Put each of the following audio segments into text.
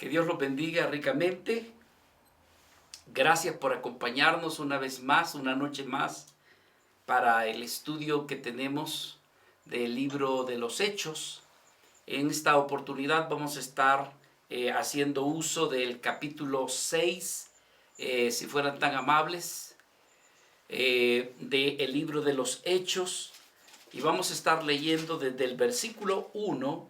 Que Dios los bendiga ricamente. Gracias por acompañarnos una vez más, una noche más, para el estudio que tenemos del libro de los Hechos. En esta oportunidad vamos a estar haciendo uso del capítulo 6, si fueran tan amables, del libro de los Hechos. Y vamos a estar leyendo desde el versículo 1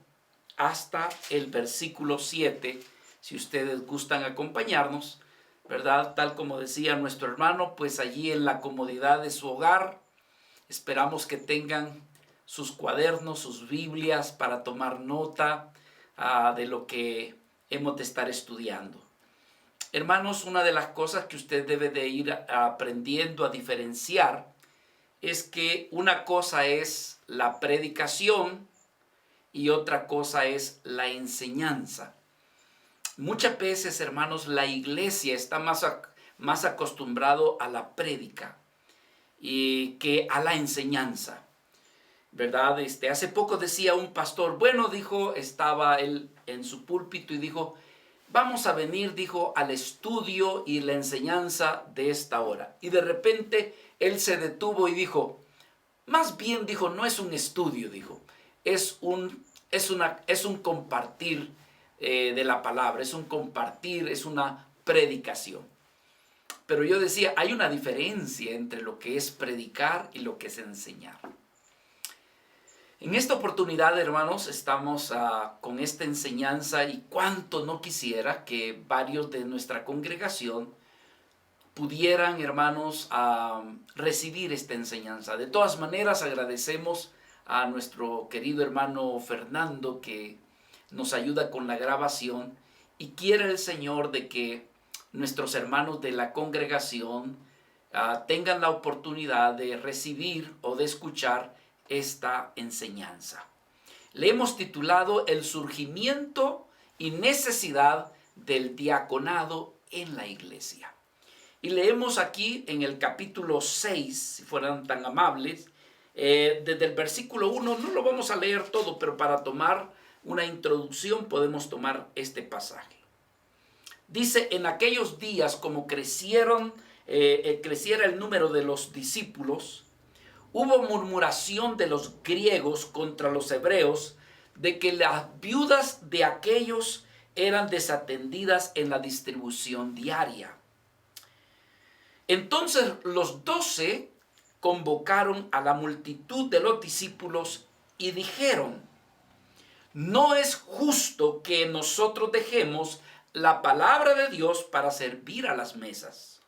hasta el versículo 7, si ustedes gustan acompañarnos, ¿verdad? Tal como decía nuestro hermano, pues allí en la comodidad de su hogar, esperamos que tengan sus cuadernos, sus Biblias para tomar nota de lo que hemos de estar estudiando. Hermanos, una de las cosas que usted debe de ir aprendiendo a diferenciar es que una cosa es la predicación y otra cosa es la enseñanza. Muchas veces, hermanos, la iglesia está más acostumbrado a la prédica que a la enseñanza, ¿verdad? Hace poco decía un pastor, bueno, dijo, estaba él en su púlpito y dijo, vamos a venir, dijo, al estudio y la enseñanza de esta hora. Y de repente él se detuvo y dijo, más bien, dijo, no es un estudio, dijo, es un compartir de la palabra, es un compartir, es una predicación. Pero yo decía, hay una diferencia entre lo que es predicar y lo que es enseñar. En esta oportunidad, hermanos, estamos con esta enseñanza y cuánto no quisiera que varios de nuestra congregación pudieran, hermanos, recibir esta enseñanza. De todas maneras, agradecemos a nuestro querido hermano Fernando que nos ayuda con la grabación y quiere el Señor de que nuestros hermanos de la congregación tengan la oportunidad de recibir o de escuchar esta enseñanza. Le hemos titulado El surgimiento y necesidad del diaconado en la iglesia. Y leemos aquí en el capítulo 6, si fueran tan amables, desde el versículo 1, no lo vamos a leer todo, pero para tomar una introducción podemos tomar este pasaje. Dice, en aquellos días, como creciera el número de los discípulos, hubo murmuración de los griegos contra los hebreos de que las viudas de aquellos eran desatendidas en la distribución diaria. Entonces los 12 convocaron a la multitud de los discípulos y dijeron, no es justo que nosotros dejemos la palabra de Dios para servir a las mesas.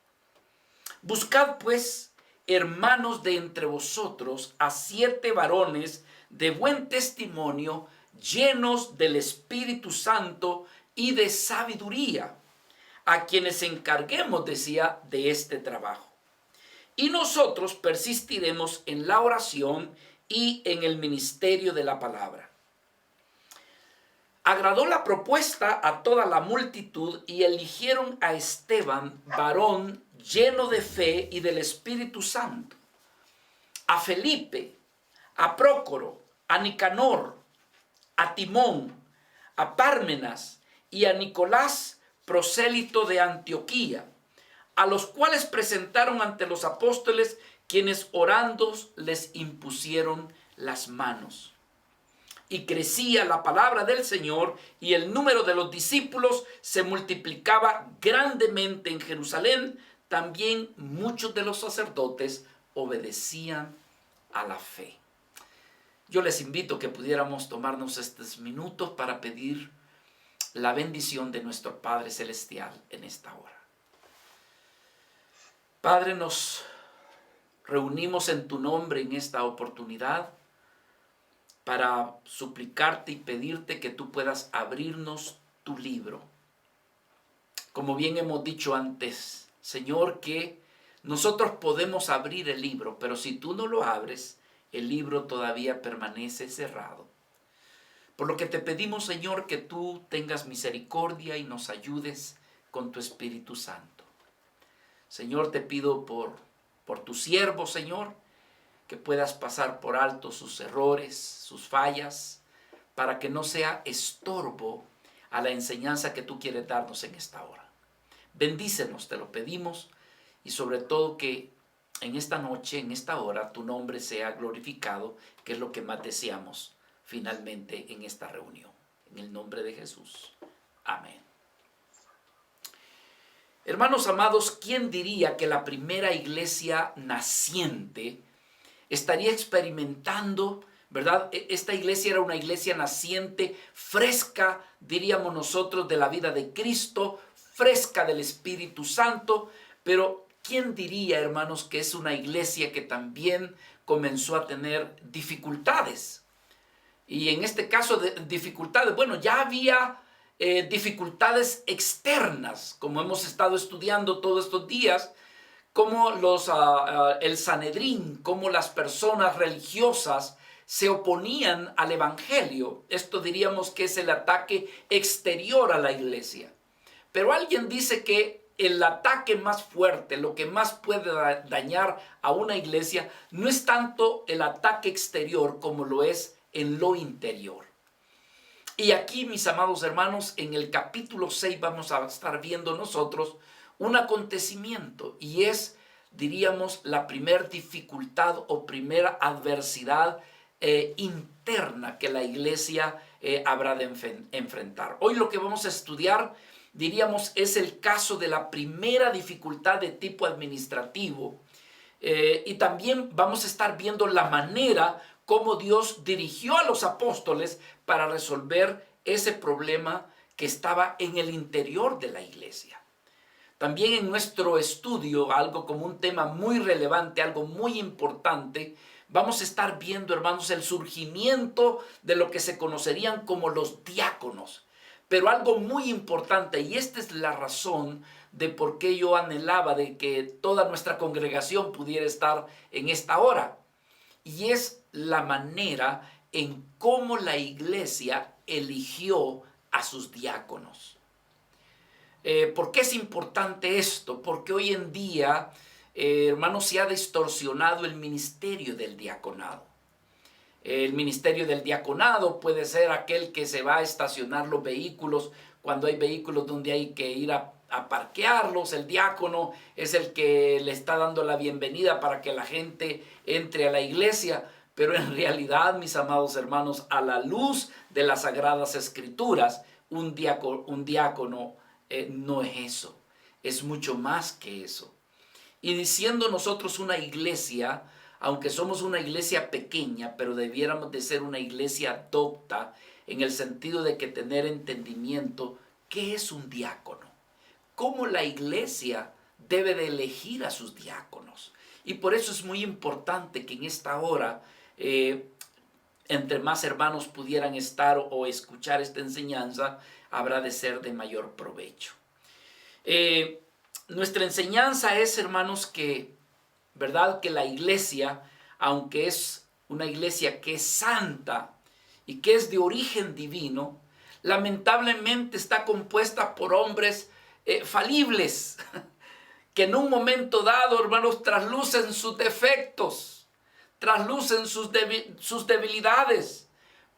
Buscad pues, hermanos de entre vosotros, a 7 varones de buen testimonio, llenos del Espíritu Santo y de sabiduría, a quienes encarguemos, decía, de este trabajo. Y nosotros persistiremos en la oración y en el ministerio de la palabra. Agradó la propuesta a toda la multitud y eligieron a Esteban, varón lleno de fe y del Espíritu Santo, a Felipe, a Prócoro, a Nicanor, a Timón, a Pármenas y a Nicolás, prosélito de Antioquía, a los cuales presentaron ante los apóstoles, quienes orando les impusieron las manos. Y crecía la palabra del Señor y el número de los discípulos se multiplicaba grandemente en Jerusalén. También muchos de los sacerdotes obedecían a la fe. Yo les invito que pudiéramos tomarnos estos minutos para pedir la bendición de nuestro Padre Celestial en esta hora. Padre, nos reunimos en tu nombre en esta oportunidad para suplicarte y pedirte que tú puedas abrirnos tu libro. Como bien hemos dicho antes, Señor, que nosotros podemos abrir el libro, pero si tú no lo abres, el libro todavía permanece cerrado. Por lo que te pedimos, Señor, que tú tengas misericordia y nos ayudes con tu Espíritu Santo. Señor, te pido por tu siervo, Señor, que puedas pasar por alto sus errores, sus fallas, para que no sea estorbo a la enseñanza que tú quieres darnos en esta hora. Bendícenos, te lo pedimos, y sobre todo que en esta noche, en esta hora, tu nombre sea glorificado, que es lo que más deseamos finalmente en esta reunión. En el nombre de Jesús. Amén. Hermanos amados, ¿quién diría que la primera iglesia naciente estaría experimentando, ¿verdad? Esta iglesia era una iglesia naciente, fresca, diríamos nosotros, de la vida de Cristo, fresca del Espíritu Santo, pero ¿quién diría, hermanos, que es una iglesia que también comenzó a tener dificultades? Y en este caso de dificultades, bueno, ya había dificultades externas, como hemos estado estudiando todos estos días, como el Sanedrín, como las personas religiosas se oponían al evangelio. Esto diríamos que es el ataque exterior a la iglesia. Pero alguien dice que el ataque más fuerte, lo que más puede dañar a una iglesia, no es tanto el ataque exterior como lo es en lo interior. Y aquí, mis amados hermanos, en el capítulo 6 vamos a estar viendo nosotros un acontecimiento, y es, diríamos, la primera dificultad o primera adversidad interna que la iglesia habrá de enfrentar. Hoy lo que vamos a estudiar, diríamos, es el caso de la primera dificultad de tipo administrativo, y también vamos a estar viendo la manera cómo Dios dirigió a los apóstoles para resolver ese problema que estaba en el interior de la iglesia. También en nuestro estudio, algo como un tema muy relevante, algo muy importante, vamos a estar viendo, hermanos, el surgimiento de lo que se conocerían como los diáconos. Pero algo muy importante, y esta es la razón de por qué yo anhelaba de que toda nuestra congregación pudiera estar en esta hora, y es la manera en cómo la iglesia eligió a sus diáconos. ¿Por qué es importante esto? Porque hoy en día, hermanos, se ha distorsionado el ministerio del diaconado. El ministerio del diaconado puede ser aquel que se va a estacionar los vehículos cuando hay vehículos donde hay que ir a parquearlos. El diácono es el que le está dando la bienvenida para que la gente entre a la iglesia. Pero en realidad, mis amados hermanos, a la luz de las Sagradas Escrituras, un diácono no es eso, es mucho más que eso. Y diciendo nosotros una iglesia, aunque somos una iglesia pequeña, pero debiéramos de ser una iglesia docta, en el sentido de que tener entendimiento, ¿qué es un diácono? ¿Cómo la iglesia debe de elegir a sus diáconos? Y por eso es muy importante que en esta hora, entre más hermanos pudieran estar o escuchar esta enseñanza, habrá de ser de mayor provecho. Nuestra enseñanza es, hermanos, que, ¿verdad? Que la iglesia, aunque es una iglesia que es santa y que es de origen divino, lamentablemente está compuesta por hombres falibles, que en un momento dado, hermanos, traslucen sus defectos, traslucen sus debilidades,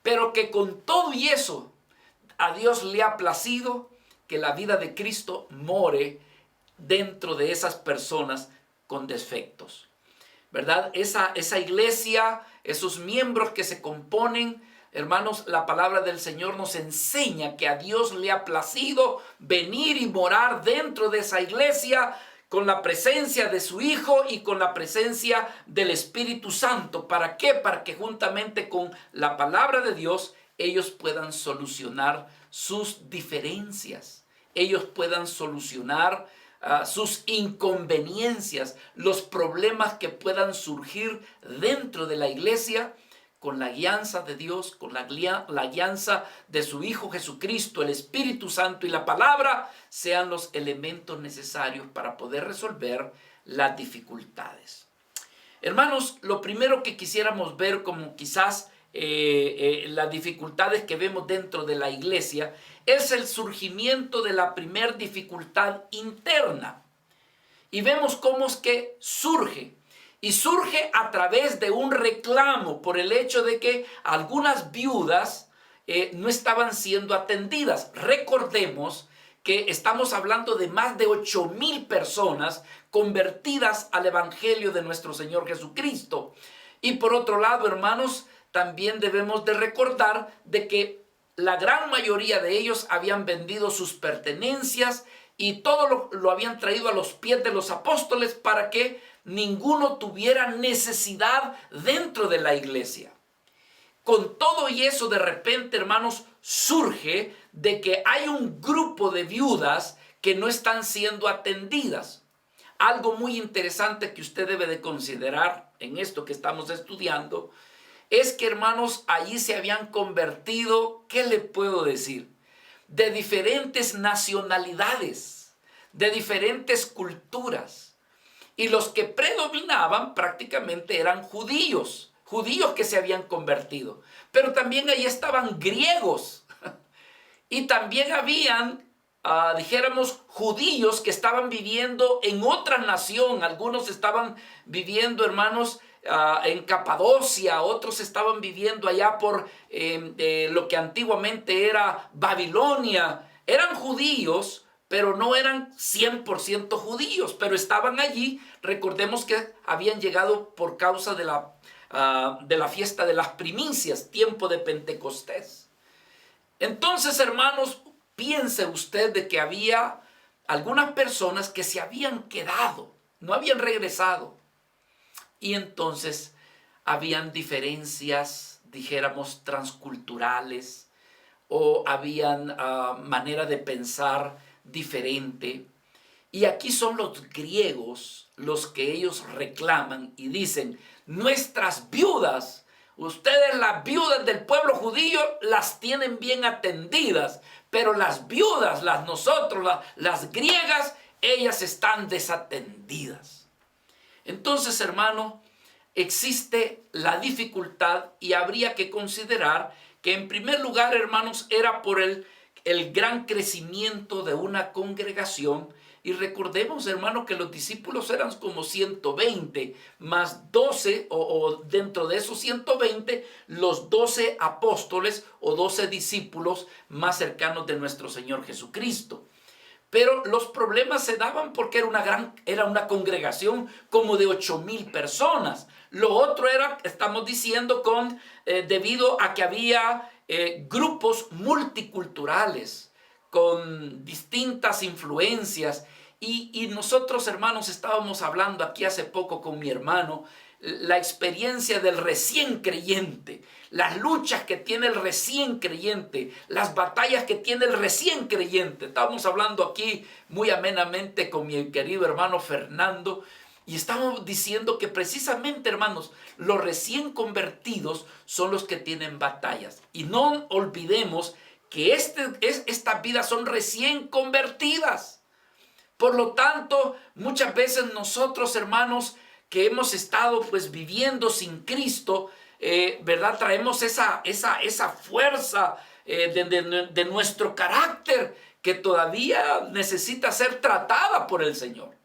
pero que con todo y eso, a Dios le ha placido que la vida de Cristo more dentro de esas personas con defectos, ¿verdad? Esa iglesia, esos miembros que se componen, hermanos, la palabra del Señor nos enseña que a Dios le ha placido venir y morar dentro de esa iglesia con la presencia de su Hijo y con la presencia del Espíritu Santo. ¿Para qué? Para que juntamente con la palabra de Dios ellos puedan solucionar sus diferencias, ellos puedan solucionar sus inconveniencias, los problemas que puedan surgir dentro de la iglesia, con la guianza de Dios, con la guianza de su Hijo Jesucristo, el Espíritu Santo y la palabra, sean los elementos necesarios para poder resolver las dificultades. Hermanos, lo primero que quisiéramos ver como quizás las dificultades que vemos dentro de la iglesia es el surgimiento de la primer dificultad interna. Y vemos cómo es que surge. Y surge a través de un reclamo por el hecho de que algunas viudas no estaban siendo atendidas. Recordemos que estamos hablando de más de 8,000 personas convertidas al Evangelio de nuestro Señor Jesucristo. Y por otro lado, hermanos, también debemos de recordar de que la gran mayoría de ellos habían vendido sus pertenencias y todo lo habían traído a los pies de los apóstoles para que ninguno tuviera necesidad dentro de la iglesia. Con todo y eso, de repente, hermanos, surge de que hay un grupo de viudas que no están siendo atendidas. Algo muy interesante que usted debe de considerar en esto que estamos estudiando es que, hermanos, allí se habían convertido, ¿qué le puedo decir? De diferentes nacionalidades, de diferentes culturas. Y los que predominaban prácticamente eran judíos que se habían convertido. Pero también ahí estaban griegos. Y también habían, dijéramos, judíos que estaban viviendo en otra nación. Algunos estaban viviendo, hermanos, en Capadocia, otros estaban viviendo allá por lo que antiguamente era Babilonia. Eran judíos, pero no eran 100% judíos, pero estaban allí. Recordemos que habían llegado por causa de la fiesta de las primicias, tiempo de Pentecostés. Entonces, hermanos, piense usted de que había algunas personas que se habían quedado, no habían regresado. Y entonces habían diferencias, dijéramos, transculturales, o habían manera de pensar diferente. Y aquí son los griegos los que ellos reclaman y dicen: nuestras viudas, ustedes las viudas del pueblo judío las tienen bien atendidas, pero las viudas, las griegas, ellas están desatendidas. Entonces, hermano, existe la dificultad y habría que considerar que en primer lugar, hermanos, era por el gran crecimiento de una congregación. Y recordemos, hermano, que los discípulos eran como 120, más 12, o dentro de esos 120, los 12 apóstoles o 12 discípulos más cercanos de nuestro Señor Jesucristo. Pero los problemas se daban porque era una congregación como de 8,000 personas. Lo otro era, estamos diciendo, debido a que había grupos multiculturales con distintas influencias. Y nosotros, hermanos, estábamos hablando aquí hace poco con mi hermano, la experiencia del recién creyente, las luchas que tiene el recién creyente, las batallas que tiene el recién creyente. Estábamos hablando aquí muy amenamente con mi querido hermano Fernando y estamos diciendo que precisamente, hermanos, los recién convertidos son los que tienen batallas. Y no olvidemos que estas vidas son recién convertidas. Por lo tanto, muchas veces nosotros, hermanos, que hemos estado pues viviendo sin Cristo, ¿verdad? Traemos esa fuerza de nuestro carácter que todavía necesita ser tratada por el Señor.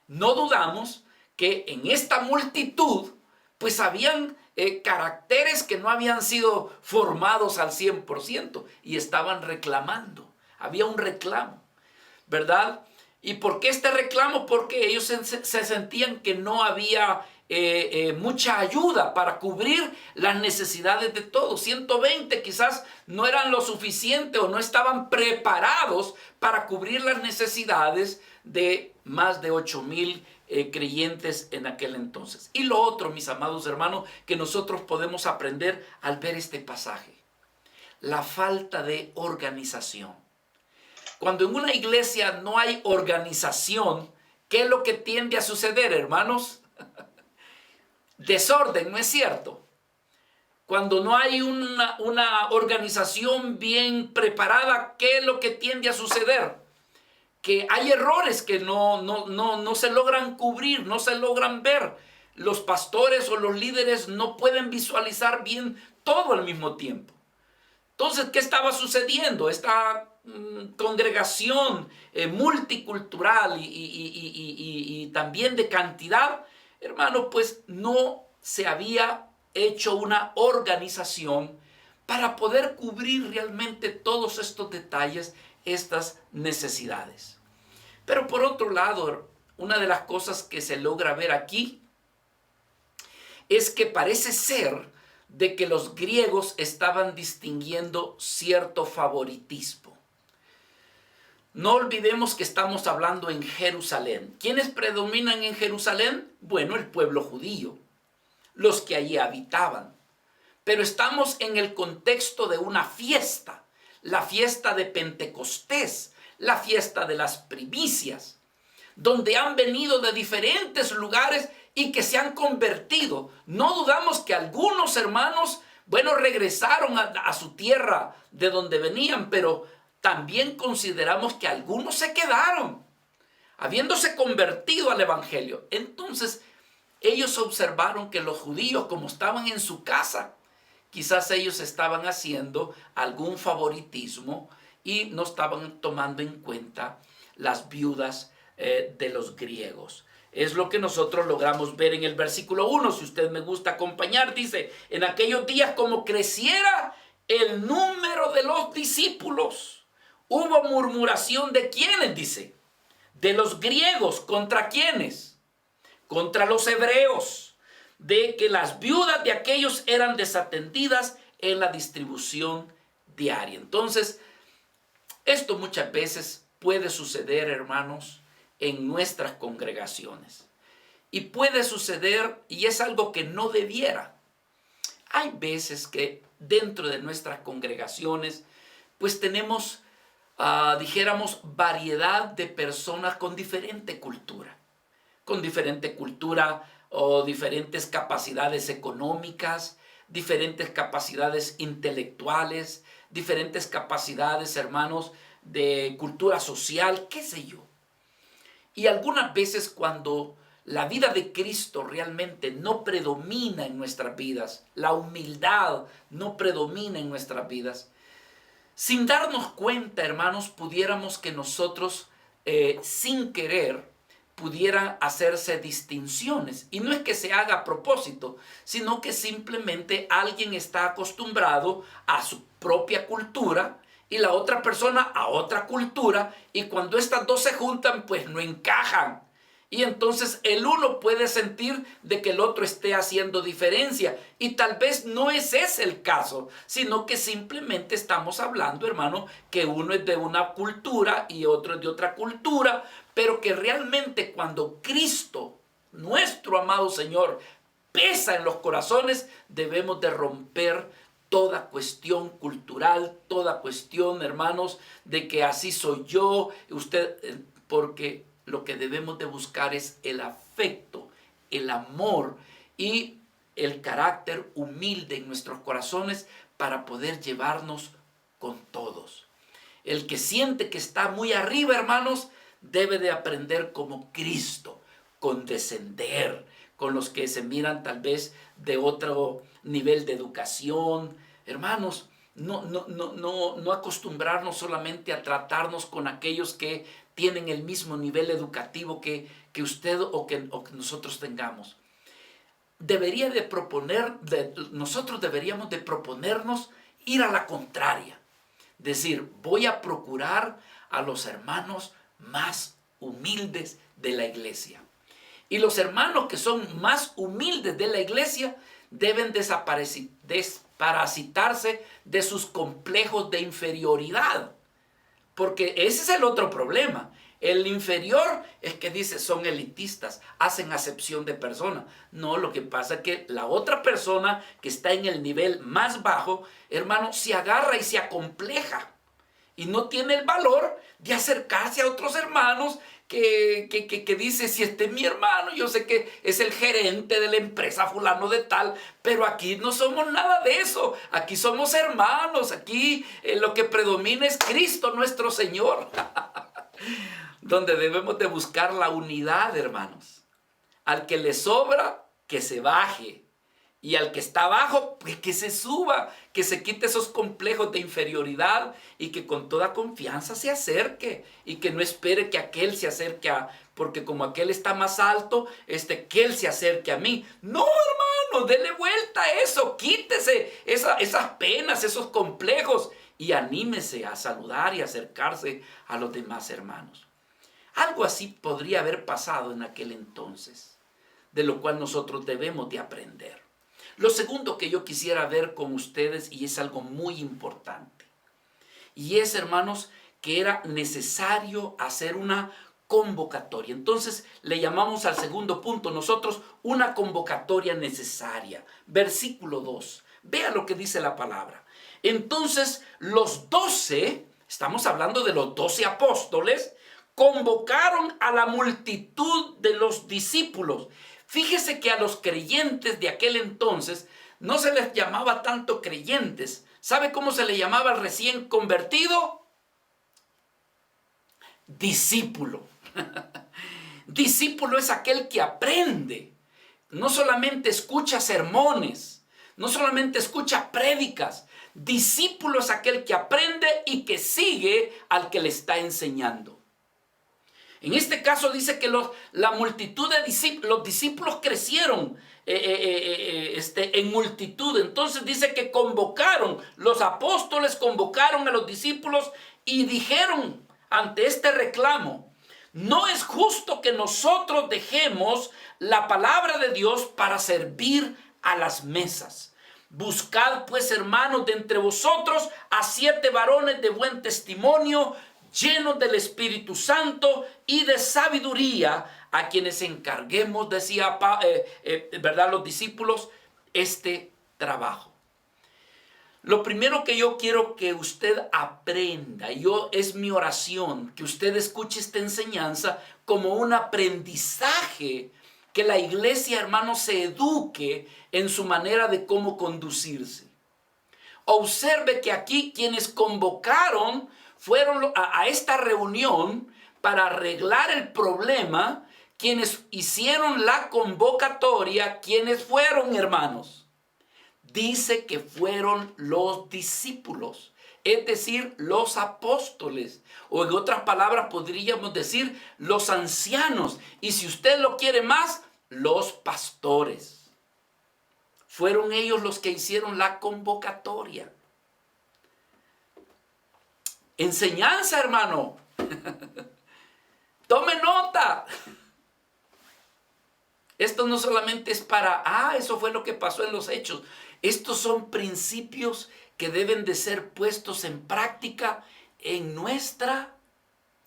No dudamos que en esta multitud pues habían caracteres que no habían sido formados al 100% y estaban reclamando. Había un reclamo, ¿verdad? ¿Y por qué este reclamo? Porque ellos se sentían que no había mucha ayuda para cubrir las necesidades de todos. 120 quizás no eran lo suficiente o no estaban preparados para cubrir las necesidades de más de 8,000 creyentes en aquel entonces. Y lo otro, mis amados hermanos, que nosotros podemos aprender al ver este pasaje: la falta de organización. Cuando en una iglesia no hay organización, ¿qué es lo que tiende a suceder, hermanos? Desorden, ¿no es cierto? Cuando no hay una organización bien preparada, ¿qué es lo que tiende a suceder? Que hay errores que no se logran cubrir, no se logran ver. Los pastores o los líderes no pueden visualizar bien todo al mismo tiempo. Entonces, ¿qué estaba sucediendo? Esta congregación multicultural y también de cantidad, hermano, pues no se había hecho una organización para poder cubrir realmente todos estos detalles, estas necesidades. Pero por otro lado, una de las cosas que se logra ver aquí es que parece ser de que los griegos estaban distinguiendo cierto favoritismo. No olvidemos que estamos hablando en Jerusalén. ¿Quiénes predominan en Jerusalén? Bueno, el pueblo judío, los que allí habitaban. Pero estamos en el contexto de una fiesta, la fiesta de Pentecostés, la fiesta de las primicias, donde han venido de diferentes lugares y que se han convertido. No dudamos que algunos hermanos, bueno, regresaron a su tierra de donde venían, pero también consideramos que algunos se quedaron, habiéndose convertido al evangelio. Entonces, ellos observaron que los judíos, como estaban en su casa, quizás ellos estaban haciendo algún favoritismo y no estaban tomando en cuenta las viudas de los griegos. Es lo que nosotros logramos ver en el versículo 1. Si usted me gusta acompañar, dice: en aquellos días, como creciera el número de los discípulos, hubo murmuración de quiénes, dice, de los griegos. ¿Contra quiénes? Contra los hebreos, de que las viudas de aquellos eran desatendidas en la distribución diaria. Entonces, esto muchas veces puede suceder, hermanos, en nuestras congregaciones. Y puede suceder, y es algo que no debiera. Hay veces que dentro de nuestras congregaciones, pues tenemos, dijéramos, variedad de personas con diferente cultura. Con diferente cultura o diferentes capacidades económicas, diferentes capacidades intelectuales, diferentes capacidades, hermanos, de cultura social, qué sé yo. Y algunas veces cuando la vida de Cristo realmente no predomina en nuestras vidas, la humildad no predomina en nuestras vidas, sin darnos cuenta, hermanos, pudiéramos que nosotros, sin querer, pudieran hacerse distinciones. Y no es que se haga a propósito, sino que simplemente alguien está acostumbrado a su propia cultura y la otra persona a otra cultura, y cuando estas dos se juntan, pues no encajan. Y entonces el uno puede sentir de que el otro esté haciendo diferencia. Y tal vez no es ese el caso, sino que simplemente estamos hablando, hermano, que uno es de una cultura y otro es de otra cultura, pero que realmente cuando Cristo, nuestro amado Señor, pesa en los corazones, debemos de romper toda cuestión cultural, toda cuestión, hermanos, de que así soy yo, usted, porque lo que debemos de buscar es el afecto, el amor y el carácter humilde en nuestros corazones para poder llevarnos con todos. El que siente que está muy arriba, hermanos, debe de aprender como Cristo, condescender con los que se miran tal vez de otro nivel de educación. Hermanos, no acostumbrarnos solamente a tratarnos con aquellos que tienen el mismo nivel educativo que usted o que nosotros tengamos. Nosotros deberíamos de proponernos ir a la contraria. Decir, voy a procurar a los hermanos más humildes de la iglesia. Y los hermanos que son más humildes de la iglesia deben desparasitarse de sus complejos de inferioridad. Porque ese es el otro problema. El inferior es que dice, son elitistas, hacen acepción de personas. No, lo que pasa es que la otra persona que está en el nivel más bajo, hermano, se agarra y se acompleja. Y no tiene el valor de acercarse a otros hermanos que dice, si este es mi hermano, yo sé que es el gerente de la empresa fulano de tal, pero aquí no somos nada de eso. Aquí somos hermanos, aquí lo que predomina es Cristo nuestro Señor. Donde debemos de buscar la unidad, hermanos. Al que le sobra, que se baje. Y al que está abajo, pues que se suba, que se quite esos complejos de inferioridad y que con toda confianza se acerque y que no espere que aquel se acerque porque como aquel está más alto, que él se acerque a mí. No, hermano, dele vuelta a eso, quítese esas penas, esos complejos y anímese a saludar y acercarse a los demás hermanos. Algo así podría haber pasado en aquel entonces, de lo cual nosotros debemos de aprender. Lo segundo que yo quisiera ver con ustedes, y es algo muy importante, y es, hermanos, que era necesario hacer una convocatoria. Entonces le llamamos al segundo punto nosotros una convocatoria necesaria. Versículo 2. Vea lo que dice la palabra. Entonces los 12, estamos hablando de los 12 apóstoles, convocaron a la multitud de los discípulos. Fíjese que a los creyentes de aquel entonces no se les llamaba tanto creyentes. ¿Sabe cómo se le llamaba al recién convertido? Discípulo. Discípulo es aquel que aprende. No solamente escucha sermones, no solamente escucha prédicas. Discípulo es aquel que aprende y que sigue al que le está enseñando. En este caso dice que la multitud de discípulos, los discípulos crecieron en multitud. Entonces dice que convocaron, los apóstoles convocaron a los discípulos y dijeron ante este reclamo: no es justo que nosotros dejemos la palabra de Dios para servir a las mesas. Buscad pues, hermanos, de entre vosotros a 7 varones de buen testimonio, llenos del Espíritu Santo y de sabiduría, a quienes encarguemos, decía ¿verdad?, los discípulos, este trabajo. Lo primero que yo quiero que usted aprenda, es mi oración, que usted escuche esta enseñanza como un aprendizaje, que la iglesia, hermano, se eduque en su manera de cómo conducirse. Observe que aquí quienes convocaron fueron a esta reunión para arreglar el problema, quienes hicieron la convocatoria, ¿quiénes fueron, hermanos? Dice que fueron los discípulos, es decir, los apóstoles, o en otras palabras podríamos decir los ancianos, y si usted lo quiere más, los pastores. Fueron ellos los que hicieron la convocatoria. Enseñanza, hermano. Tome nota. Esto no solamente es para, eso fue lo que pasó en los hechos. Estos son principios que deben de ser puestos en práctica en nuestra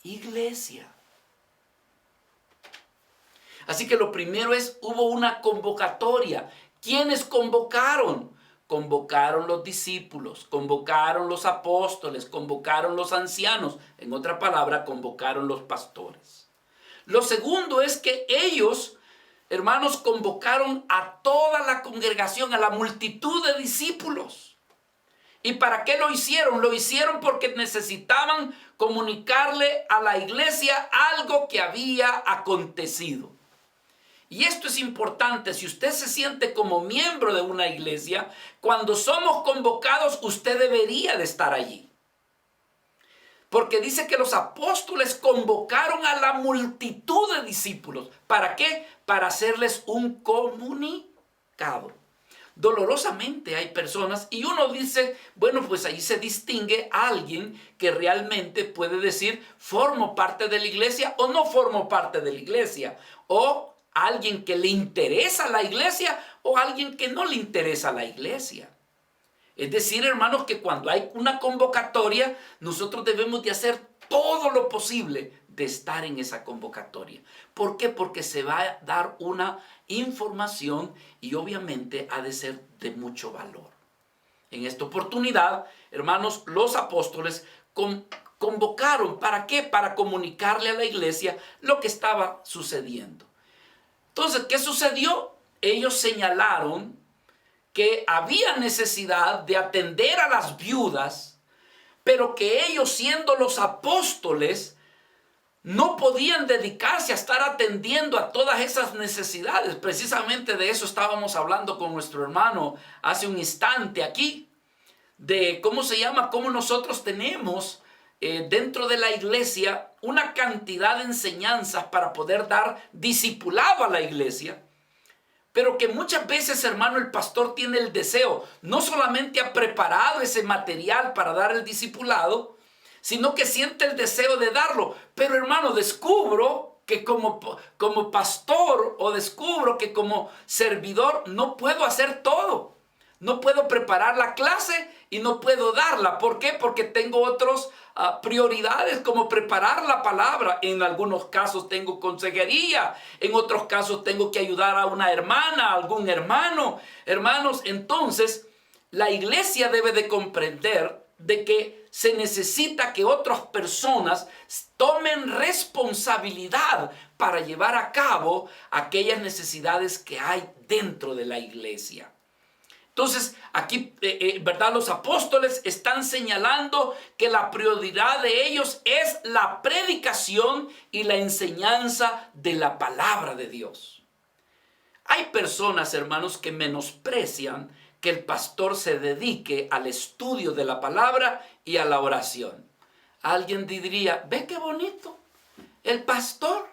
iglesia. Así que lo primero hubo una convocatoria. ¿Quiénes convocaron? Convocaron los discípulos, convocaron los apóstoles, convocaron los ancianos. En otra palabra, convocaron los pastores. Lo segundo es que ellos, hermanos, convocaron a toda la congregación, a la multitud de discípulos. ¿Y para qué lo hicieron? Lo hicieron porque necesitaban comunicarle a la iglesia algo que había acontecido. Y esto es importante. Si usted se siente como miembro de una iglesia, cuando somos convocados, usted debería de estar allí. Porque dice que los apóstoles convocaron a la multitud de discípulos. ¿Para qué? Para hacerles un comunicado. Dolorosamente hay personas, y uno dice, bueno, pues ahí se distingue a alguien que realmente puede decir, formo parte de la iglesia o no formo parte de la iglesia. O alguien que le interesa la iglesia o alguien que no le interesa la iglesia. Es decir, hermanos, que cuando hay una convocatoria, nosotros debemos de hacer todo lo posible de estar en esa convocatoria. ¿Por qué? Porque se va a dar una información y obviamente ha de ser de mucho valor. En esta oportunidad, hermanos, los apóstoles convocaron, ¿para qué? Para comunicarle a la iglesia lo que estaba sucediendo. Entonces, ¿qué sucedió? Ellos señalaron que había necesidad de atender a las viudas, pero que ellos, siendo los apóstoles, no podían dedicarse a estar atendiendo a todas esas necesidades. Precisamente de eso estábamos hablando con nuestro hermano hace un instante aquí, de cómo nosotros tenemos dentro de la iglesia una cantidad de enseñanzas para poder dar discipulado a la iglesia. pero que muchas veces, hermano, el pastor tiene el deseo, no solamente ha preparado ese material para dar el discipulado, sino que siente el deseo de darlo. Pero, hermano, descubro que como pastor, o descubro que como servidor no puedo hacer todo. No puedo preparar la clase y no puedo darla. ¿Por qué? Porque tengo otras prioridades, como preparar la palabra. En algunos casos tengo consejería, en otros casos tengo que ayudar a una hermana, a algún hermano. Hermanos, entonces la iglesia debe de comprender de que se necesita que otras personas tomen responsabilidad para llevar a cabo aquellas necesidades que hay dentro de la iglesia. Entonces, aquí, ¿verdad? Los apóstoles están señalando que la prioridad de ellos es la predicación y la enseñanza de la palabra de Dios. Hay personas, hermanos, que menosprecian que el pastor se dedique al estudio de la palabra y a la oración. Alguien diría, ve qué bonito, el pastor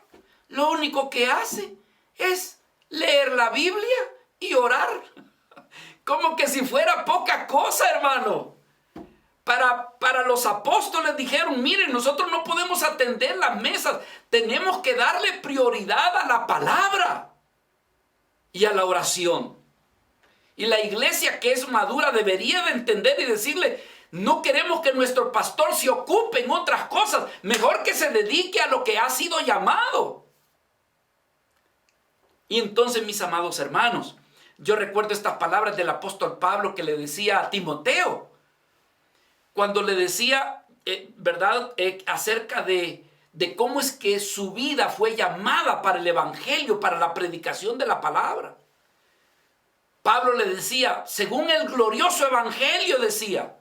lo único que hace es leer la Biblia y orar. Como que si fuera poca cosa, hermano. Para los apóstoles dijeron, miren, nosotros no podemos atender las mesas. Tenemos que darle prioridad a la palabra y a la oración. Y la iglesia que es madura debería de entender y decirle, no queremos que nuestro pastor se ocupe en otras cosas. Mejor que se dedique a lo que ha sido llamado. Y entonces, mis amados hermanos, yo recuerdo estas palabras del apóstol Pablo que le decía a Timoteo, cuando le decía, ¿verdad?, acerca de cómo es que su vida fue llamada para el evangelio, para la predicación de la palabra. Pablo le decía, según el glorioso evangelio, decía,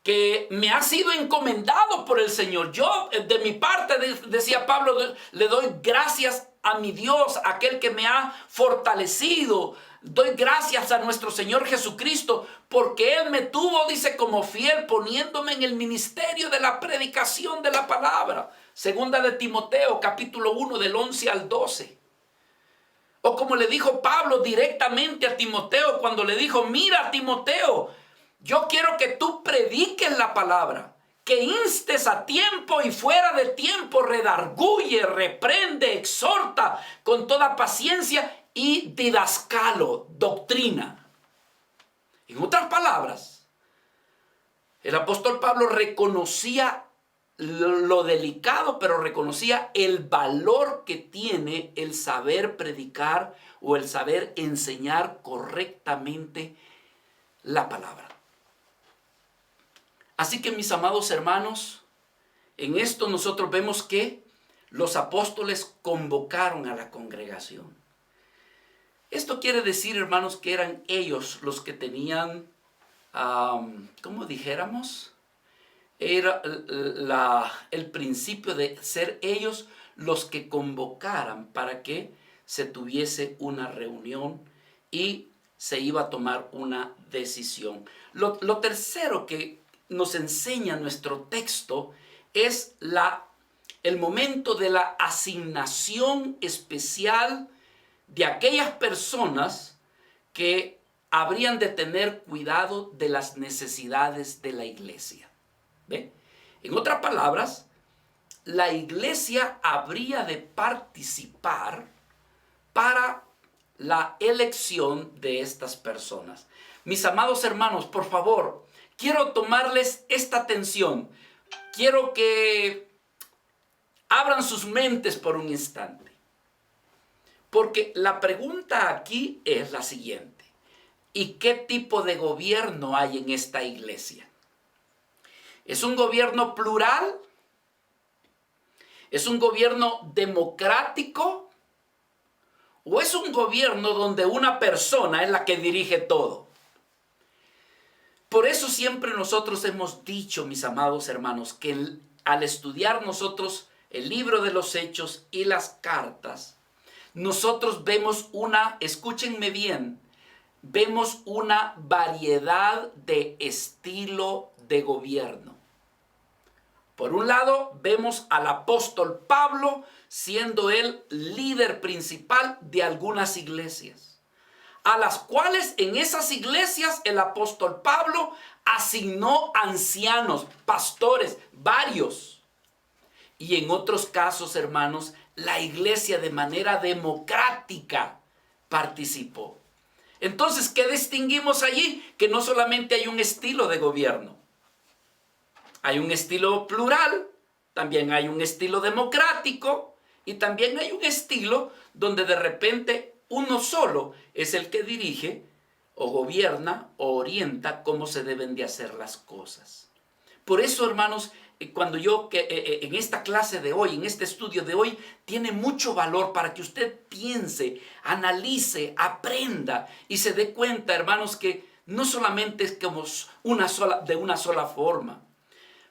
que me ha sido encomendado por el Señor. Yo, de mi parte, decía Pablo, le doy gracias a mi Dios, aquel que me ha fortalecido. Doy gracias a nuestro Señor Jesucristo, porque Él me tuvo, dice, como fiel, poniéndome en el ministerio de la predicación de la palabra. Segunda de Timoteo, capítulo 1, del 11 al 12. O como le dijo Pablo directamente a Timoteo, cuando le dijo, mira, Timoteo, yo quiero que tú prediques la palabra, que instes a tiempo y fuera de tiempo, redarguye, reprende, exhorta con toda paciencia y didascalo, doctrina. En otras palabras, el apóstol Pablo reconocía lo delicado, pero reconocía el valor que tiene el saber predicar o el saber enseñar correctamente la palabra. Así que, mis amados hermanos, en esto nosotros vemos que los apóstoles convocaron a la congregación. Esto quiere decir, hermanos, que eran ellos los que tenían, ¿cómo dijéramos? Era el principio de ser ellos los que convocaran para que se tuviese una reunión y se iba a tomar una decisión. Lo tercero que nos enseña nuestro texto es el momento de la asignación especial de aquellas personas que habrían de tener cuidado de las necesidades de la iglesia. ¿Ve? En otras palabras, la iglesia habría de participar para la elección de estas personas. Mis amados hermanos, por favor, quiero tomarles esta atención. Quiero que abran sus mentes por un instante. Porque la pregunta aquí es la siguiente. ¿Y qué tipo de gobierno hay en esta iglesia? ¿Es un gobierno plural? ¿Es un gobierno democrático? ¿O es un gobierno donde una persona es la que dirige todo? Por eso siempre nosotros hemos dicho, mis amados hermanos, que al estudiar nosotros el libro de los Hechos y las cartas, nosotros vemos escúchenme bien, vemos una variedad de estilo de gobierno. Por un lado, vemos al apóstol Pablo siendo el líder principal de algunas iglesias, a las cuales en esas iglesias el apóstol Pablo asignó ancianos, pastores, varios. Y en otros casos, hermanos, la iglesia de manera democrática participó. Entonces, ¿qué distinguimos allí? Que no solamente hay un estilo de gobierno. Hay un estilo plural, también hay un estilo democrático y también hay un estilo donde de repente uno solo es el que dirige o gobierna o orienta cómo se deben de hacer las cosas. Por eso, hermanos, cuando en esta clase de hoy, en este estudio de hoy, tiene mucho valor para que usted piense, analice, aprenda y se dé cuenta, hermanos, que no solamente es como de una sola forma.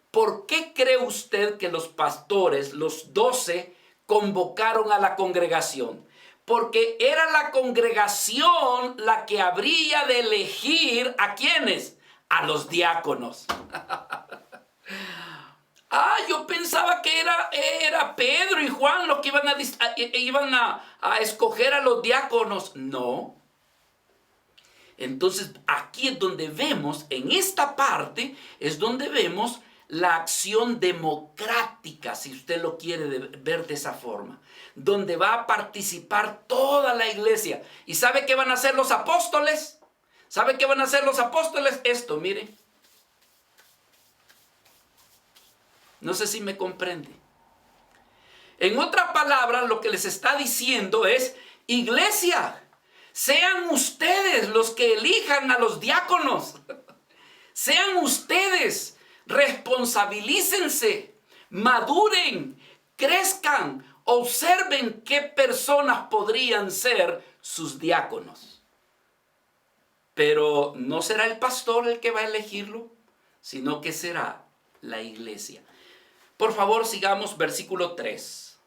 ¿Por qué cree usted que los pastores, los 12, convocaron a la congregación? Porque era la congregación la que habría de elegir ¿a quiénes? A los diáconos. Yo pensaba que era Pedro y Juan los que iban a escoger a los diáconos. No. Entonces, aquí es donde vemos, en esta parte, es donde vemos la acción democrática, si usted lo quiere ver de esa forma, donde va a participar toda la iglesia. ¿Y sabe qué van a hacer los apóstoles? ¿Sabe qué van a hacer los apóstoles? Esto, mire. No sé si me comprende. En otras palabras, lo que les está diciendo es, iglesia, sean ustedes los que elijan a los diáconos. Sean ustedes, responsabilícense, maduren, crezcan, observen qué personas podrían ser sus diáconos. Pero no será el pastor el que va a elegirlo, sino que será la iglesia. Por favor, sigamos versículo 3.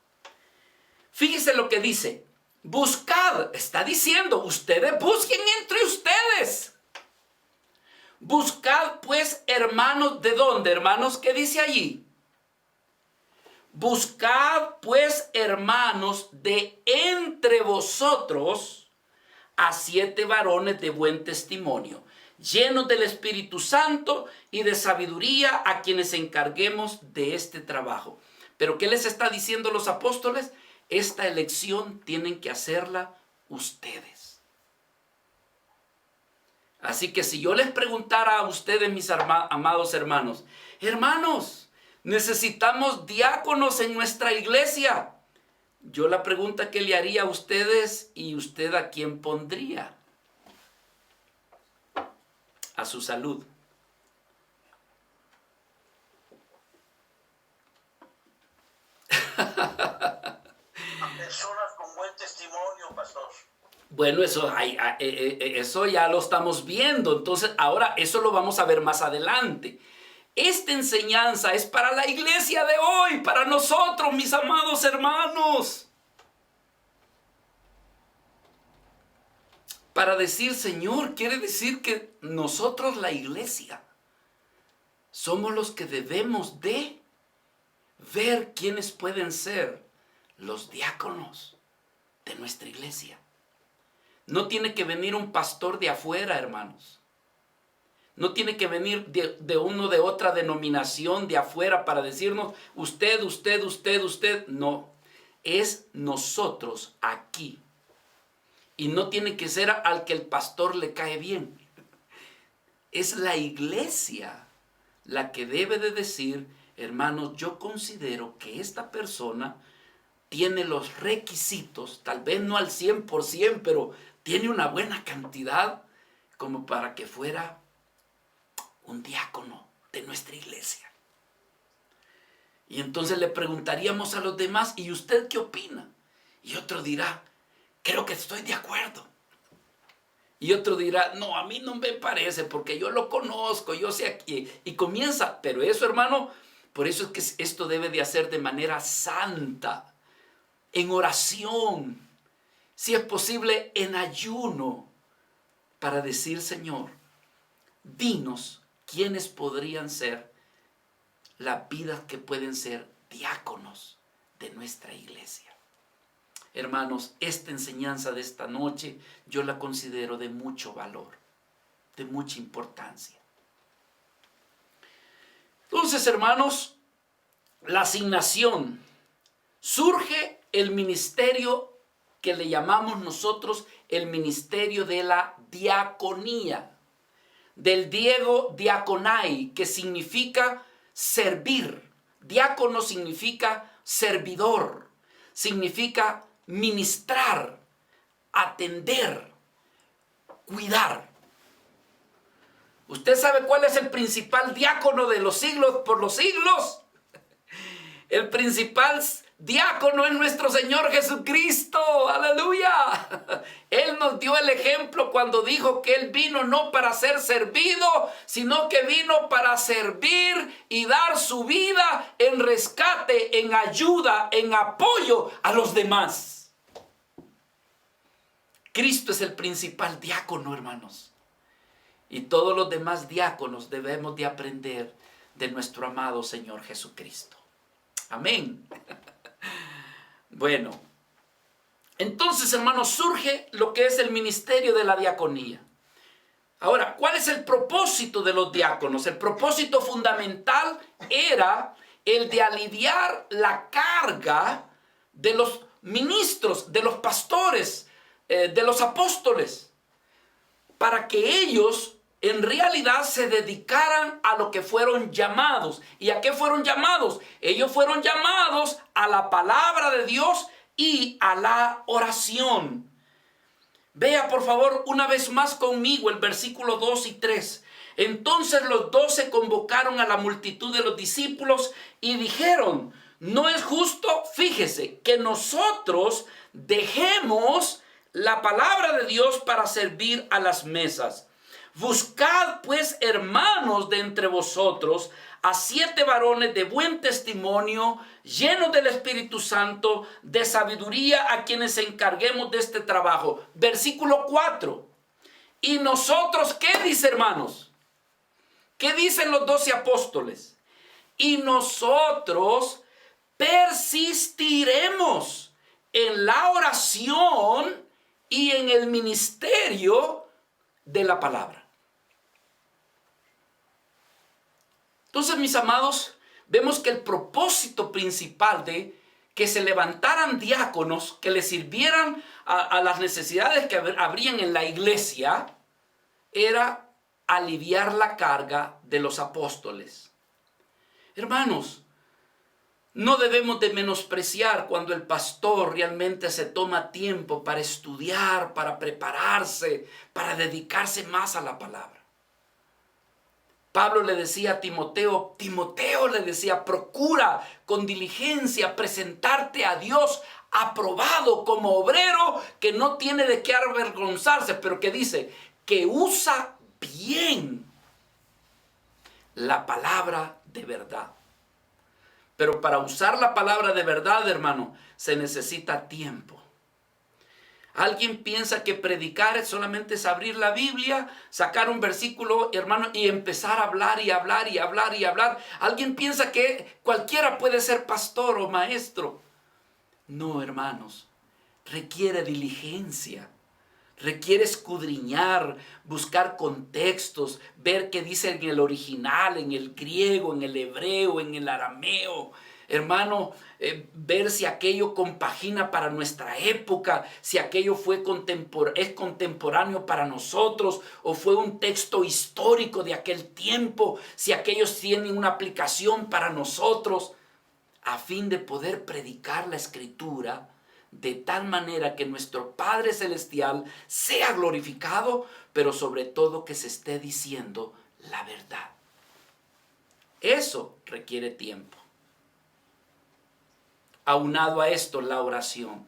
Fíjese lo que dice. Buscad, está diciendo, ustedes busquen entre ustedes. Buscad pues, hermanos, ¿de dónde, hermanos? ¿Qué dice allí? Buscad pues, hermanos, de entre vosotros a 7 varones de buen testimonio, llenos del Espíritu Santo y de sabiduría, a quienes encarguemos de este trabajo. Pero ¿qué les está diciendo los apóstoles? Esta elección tienen que hacerla ustedes. Así que si yo les preguntara a ustedes, mis amados hermanos, necesitamos diáconos en nuestra iglesia. Yo la pregunta que le haría a ustedes, ¿y usted a quién pondría? A su salud. A personas con buen testimonio, pastor. Bueno, eso ya lo estamos viendo. Entonces, ahora eso lo vamos a ver más adelante. Esta enseñanza es para la iglesia de hoy, para nosotros, mis amados hermanos. Para decir, Señor, quiere decir que nosotros, la iglesia, somos los que debemos de ver quiénes pueden ser los diáconos de nuestra iglesia. No tiene que venir un pastor de afuera, hermanos. No tiene que venir de uno de otra denominación de afuera para decirnos, usted. No, es nosotros aquí. Y no tiene que ser al que el pastor le cae bien. Es la iglesia la que debe de decir, hermanos, yo considero que esta persona tiene los requisitos, tal vez no al 100%, pero tiene una buena cantidad como para que fuera un diácono de nuestra iglesia. Y entonces le preguntaríamos a los demás, ¿y usted qué opina? Y otro dirá, creo que estoy de acuerdo. Y otro dirá, no, a mí no me parece porque yo lo conozco, yo sé aquí. Y comienza, pero eso, hermano, por eso es que esto debe de hacer de manera santa, en oración, si es posible en ayuno, para decir, Señor, dinos quiénes podrían ser las vidas que pueden ser diáconos de nuestra iglesia. Hermanos, esta enseñanza de esta noche yo la considero de mucho valor, de mucha importancia. Entonces, hermanos, la asignación, surge el ministerio que le llamamos nosotros el ministerio de la diaconía, del griego diaconai, que significa servir. Diácono significa servidor, significa ministrar, atender, cuidar. ¿Usted sabe cuál es el principal diácono de los siglos por los siglos? El principal diácono es nuestro Señor Jesucristo. ¡Aleluya! Él nos dio el ejemplo cuando dijo que Él vino no para ser servido, sino que vino para servir y dar su vida en rescate, en ayuda, en apoyo a los demás. Cristo es el principal diácono, hermanos. Y todos los demás diáconos debemos de aprender de nuestro amado Señor Jesucristo. Amén. Bueno, entonces, hermanos, surge lo que es el ministerio de la diaconía. Ahora, ¿cuál es el propósito de los diáconos? El propósito fundamental era el de aliviar la carga de los ministros, de los pastores, de los apóstoles, para que ellos en realidad se dedicaran a lo que fueron llamados. ¿Y a qué fueron llamados? Ellos fueron llamados a la palabra de Dios y a la oración. Vea por favor una vez más conmigo el versículo 2 y 3. Entonces los 12 convocaron a la multitud de los discípulos y dijeron: no es justo, fíjese, que nosotros dejemos la palabra de Dios para servir a las mesas. Buscad pues, hermanos, de entre vosotros a 7 varones de buen testimonio, llenos del Espíritu Santo, de sabiduría, a quienes encarguemos de este trabajo. Versículo 4. Y nosotros, ¿qué dice, hermanos? ¿Qué dicen los 12 apóstoles? Y nosotros persistiremos en la oración y en el ministerio de la palabra. Entonces, mis amados, vemos que el propósito principal de que se levantaran diáconos que le sirvieran a las necesidades que habrían en la iglesia era aliviar la carga de los apóstoles. Hermanos, no debemos de menospreciar cuando el pastor realmente se toma tiempo para estudiar, para prepararse, para dedicarse más a la palabra. Pablo le decía a Timoteo, le decía, procura con diligencia presentarte a Dios aprobado como obrero que no tiene de qué avergonzarse, pero que dice que usa bien la palabra de verdad. Pero para usar la palabra de verdad, hermano, se necesita tiempo. Alguien piensa que predicar solamente es abrir la Biblia, sacar un versículo, hermano, y empezar a hablar y hablar y hablar y hablar. Alguien piensa que cualquiera puede ser pastor o maestro. No, hermanos, requiere diligencia, requiere escudriñar, buscar contextos, ver qué dice en el original, en el griego, en el hebreo, en el arameo. Hermano, ver si aquello compagina para nuestra época, si aquello es contemporáneo para nosotros o fue un texto histórico de aquel tiempo, si aquellos tienen una aplicación para nosotros, a fin de poder predicar la Escritura de tal manera que nuestro Padre Celestial sea glorificado, pero sobre todo que se esté diciendo la verdad. Eso requiere tiempo. Aunado a esto, la oración.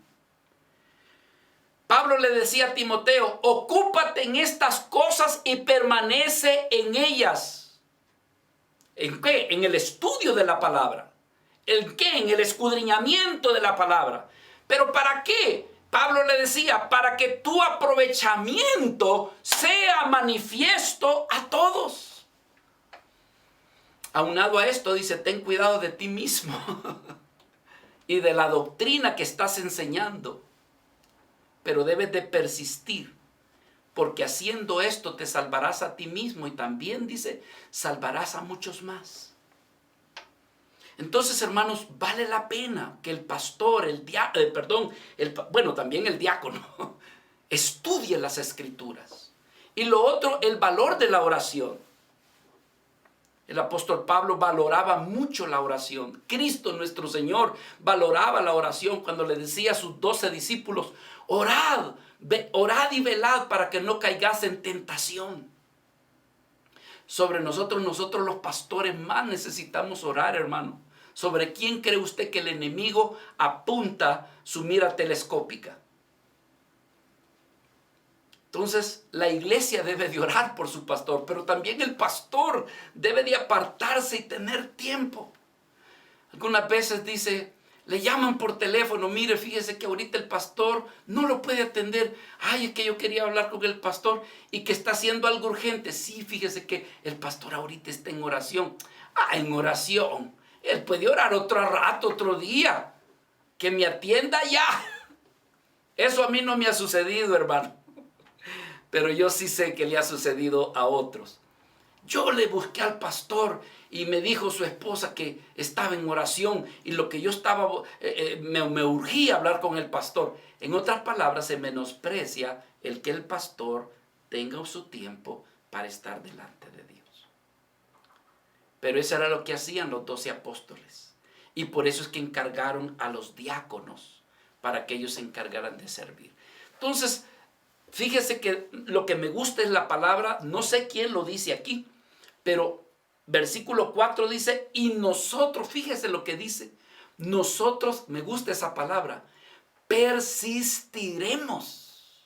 Pablo le decía a Timoteo, ocúpate en estas cosas y permanece en ellas. ¿En qué? En el estudio de la palabra. ¿En qué? En el escudriñamiento de la palabra. ¿Pero para qué? Pablo le decía, para que tu aprovechamiento sea manifiesto a todos. Aunado a esto, dice, ten cuidado de ti mismo y de la doctrina que estás enseñando, pero debes de persistir, porque haciendo esto te salvarás a ti mismo y también, dice, salvarás a muchos más. Entonces, hermanos, vale la pena que el pastor, también el diácono, estudie las Escrituras. Y lo otro, el valor de la oración. El apóstol Pablo valoraba mucho la oración. Cristo nuestro Señor valoraba la oración cuando le decía a sus 12 discípulos, orad y velad para que no caigáis en tentación. Sobre nosotros los pastores más necesitamos orar, hermano. ¿Sobre quién cree usted que el enemigo apunta su mira telescópica? Entonces, la iglesia debe de orar por su pastor, pero también el pastor debe de apartarse y tener tiempo. Algunas veces dice, le llaman por teléfono, mire, fíjese que ahorita el pastor no lo puede atender. Ay, es que yo quería hablar con el pastor y que está haciendo algo urgente. Sí, fíjese que el pastor ahorita está en oración. Ah, en oración. Él puede orar otro rato, otro día. Que me atienda ya. Eso a mí no me ha sucedido, hermano. Pero yo sí sé que le ha sucedido a otros. Yo le busqué al pastor y me dijo su esposa que estaba en oración y lo que yo estaba, me urgía hablar con el pastor. En otras palabras, se menosprecia el que el pastor tenga su tiempo para estar delante de Dios. Pero eso era lo que hacían los 12 apóstoles. Y por eso es que encargaron a los diáconos para que ellos se encargaran de servir. Entonces, fíjese que lo que me gusta es la palabra, no sé quién lo dice aquí, pero versículo 4 dice, y nosotros, fíjese lo que dice, nosotros, me gusta esa palabra, persistiremos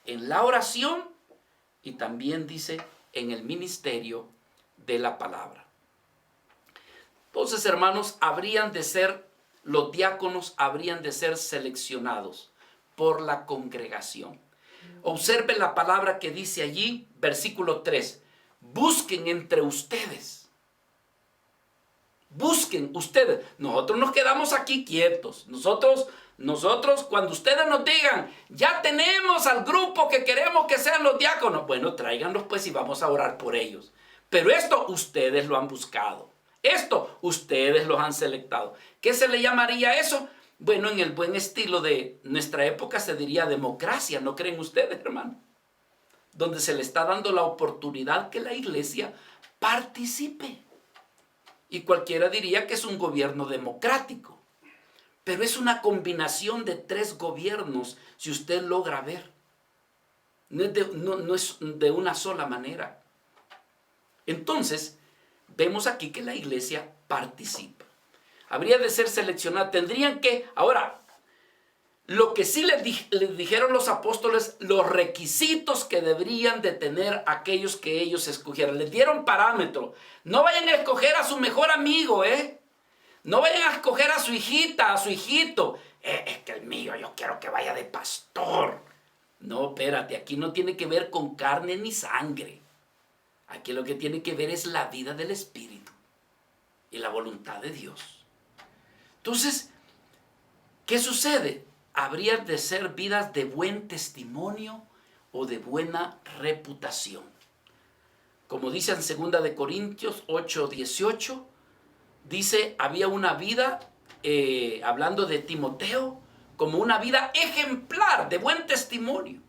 en la oración y también dice en el ministerio de la palabra. Entonces, hermanos, los diáconos habrían de ser seleccionados por la congregación. Observe la palabra que dice allí, versículo 3. Busquen entre ustedes. Busquen ustedes. Nosotros nos quedamos aquí quietos. Nosotros, cuando ustedes nos digan, ya tenemos al grupo que queremos que sean los diáconos. Bueno, tráiganlos pues y vamos a orar por ellos. Pero esto ustedes lo han buscado. Esto ustedes los han selectado. ¿Qué se le llamaría eso? Bueno, en el buen estilo de nuestra época se diría democracia, ¿no creen ustedes, hermano? Donde se le está dando la oportunidad que la iglesia participe. Y cualquiera diría que es un gobierno democrático. Pero es una combinación de 3 gobiernos, si usted logra ver. No es de una sola manera. Entonces, vemos aquí que la iglesia participa. Habría de ser seleccionada. Tendrían que, ahora, lo que sí les dijeron los apóstoles, los requisitos que deberían de tener aquellos que ellos escogieran. Les dieron parámetro. No vayan a escoger a su mejor amigo, No vayan a escoger a su hijita, a su hijito. Es que el mío, yo quiero que vaya de pastor. No, espérate, aquí no tiene que ver con carne ni sangre. Aquí lo que tiene que ver es la vida del Espíritu y la voluntad de Dios. Entonces, ¿qué sucede? Habrían de ser vidas de buen testimonio o de buena reputación. Como dice en 2 de Corintios 8:18, dice, había una vida, hablando de Timoteo, como una vida ejemplar, de buen testimonio.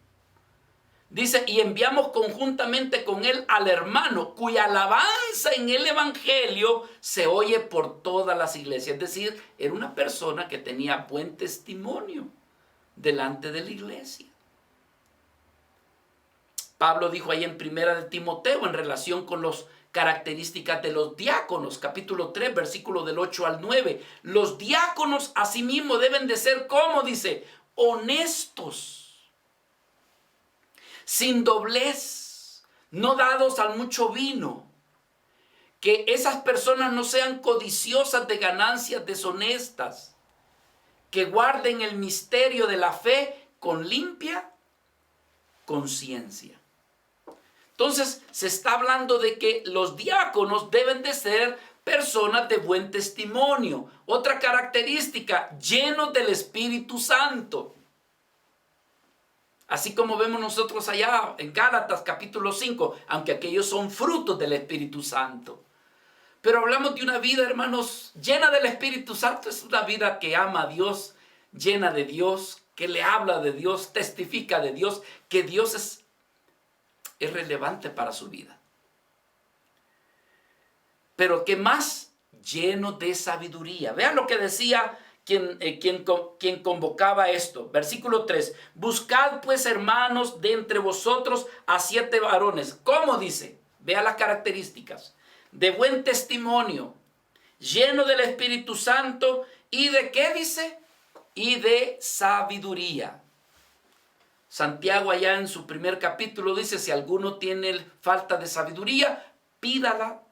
Dice, y enviamos conjuntamente con él al hermano, cuya alabanza en el evangelio se oye por todas las iglesias. Es decir, era una persona que tenía buen testimonio delante de la iglesia. Pablo dijo ahí en 1 de Timoteo, en relación con las características de los diáconos, capítulo 3, versículo del 8 al 9. Los diáconos asimismo deben de ser, ¿cómo dice? Honestos, sin doblez, no dados al mucho vino. Que esas personas no sean codiciosas de ganancias deshonestas. Que guarden el misterio de la fe con limpia conciencia. Entonces se está hablando de que los diáconos deben de ser personas de buen testimonio. Otra característica, llenos del Espíritu Santo. Así como vemos nosotros allá en Gálatas capítulo 5, aunque aquellos son frutos del Espíritu Santo. Pero hablamos de una vida, hermanos, llena del Espíritu Santo. Es una vida que ama a Dios, llena de Dios, que le habla de Dios, testifica de Dios, que Dios es relevante para su vida. Pero ¿qué más? Lleno de sabiduría. Vean lo que decía quien convocaba esto. Versículo 3. Buscad pues, hermanos, de entre vosotros a 7 varones. ¿Cómo dice? Vea las características. De buen testimonio, lleno del Espíritu Santo y de ¿qué dice? Y de sabiduría. Santiago allá en su primer capítulo dice, si alguno tiene falta de sabiduría, pídala,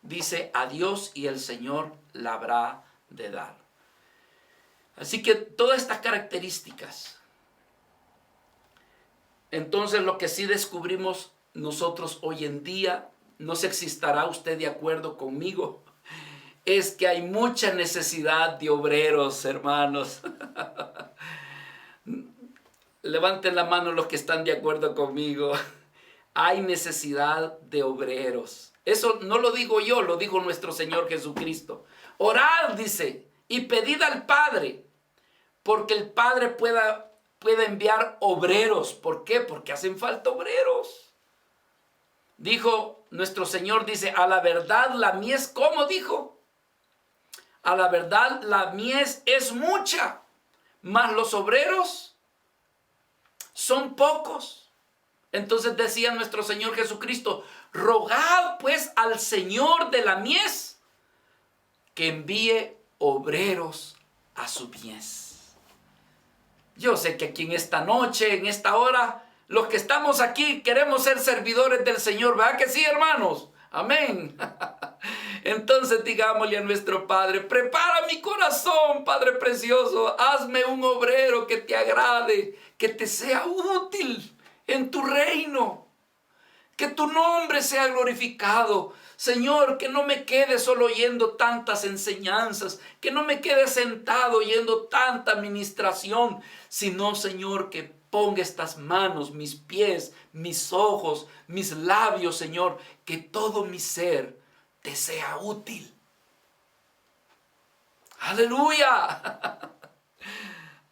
dice, a Dios y el Señor la habrá de dar. Así que todas estas características. Entonces lo que sí descubrimos nosotros hoy en día, no sé si estará usted de acuerdo conmigo, es que hay mucha necesidad de obreros, hermanos. Levanten la mano los que están de acuerdo conmigo. Hay necesidad de obreros. Eso no lo digo yo, lo dijo nuestro Señor Jesucristo. Orad, dice, y pedid al Padre, porque el Padre pueda enviar obreros. ¿Por qué? Porque hacen falta obreros. Dijo nuestro Señor, dice, a la verdad la mies, ¿cómo dijo? A la verdad la mies es mucha, mas los obreros son pocos. Entonces decía nuestro Señor Jesucristo, rogad pues al Señor de la mies que envíe obreros a su mies. Yo sé que aquí en esta noche, en esta hora, los que estamos aquí queremos ser servidores del Señor, ¿verdad que sí, hermanos? Amén. Entonces digámosle a nuestro Padre, prepara mi corazón, Padre precioso, hazme un obrero que te agrade, que te sea útil en tu reino, que tu nombre sea glorificado. Señor, que no me quede solo oyendo tantas enseñanzas, que no me quede sentado oyendo tanta administración, sino, Señor, que ponga estas manos, mis pies, mis ojos, mis labios, Señor, que todo mi ser te sea útil. ¡Aleluya!